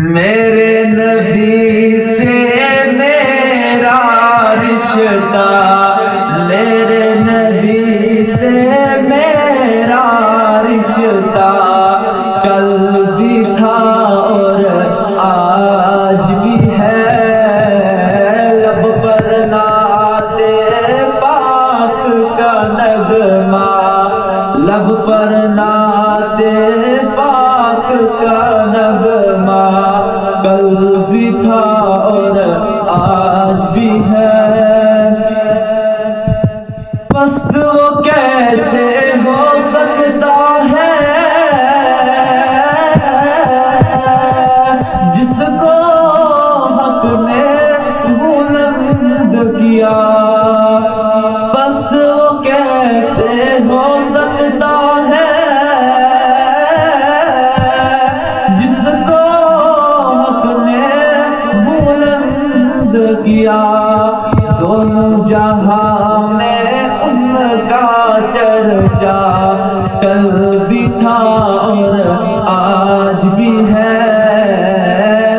میرے نبی سے میرا رشتہ، میرے نبی سے میرا رشتہ کل بھی تھا اور آج بھی ہے۔ لب پر نعت پاک کا نغمہ، لب پر نعت پاک کا نغمہ کل بھی تھا اور آج بھی ہے۔ پست وہ کیسے ہو سکتا ہے جس کو حق نے بلند کیا؟ پست وہ کیسے ہو سکتا ہے جس کو حق نے بلند کیا؟ دونوں جہاں میں ان کا چرچا کل بھی تھا اور آج بھی ہے۔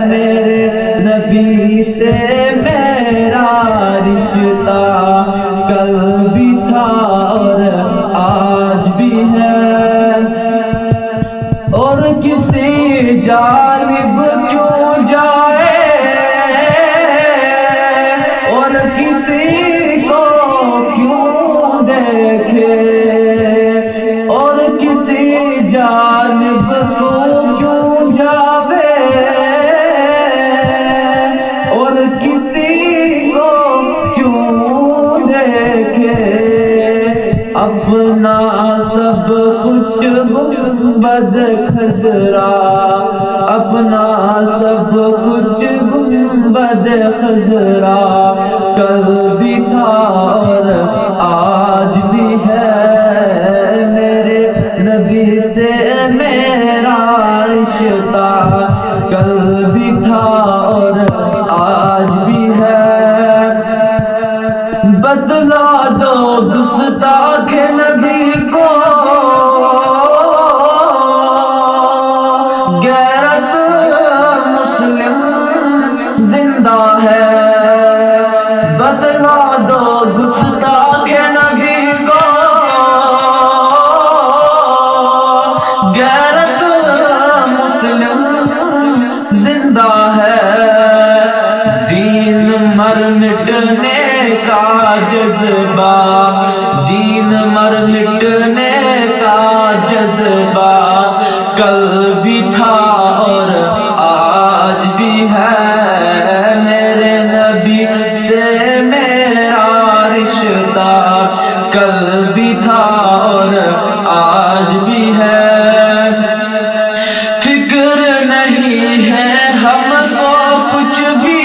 میرے نبی سے میرا رشتہ کل بھی تھا اور آج بھی ہے۔ اور کسی جانب کیوں جائے اور کسی کو کیوں دیکھے، اور کسی جانب کو کیوں جاوے اور کسی کو کیوں دیکھے؟ اپنا سب کچھ گنبد خضرا، اپنا سب کچھ گنبد خضرا کل بھی تھا اور آج بھی ہے۔ میرے نبی سے میرا رشتہ کل بھی تھا اور آج بھی ہے۔ بدلا دو گستاخ نبی کو غیرت مسلم زندہ ہے۔ بدلا دو گستاخ نبی کو غیرت مسلم زندہ ہے۔ دین مر مٹنے کا جذبہ، دین مر مٹنے کا جذبہ کل بھی تھا اور آج بھی ہے۔ میرے نبی سے میرا رشتہ کل بھی تھا اور آج بھی ہے۔ فکر نہیں ہے ہم کو کچھ بھی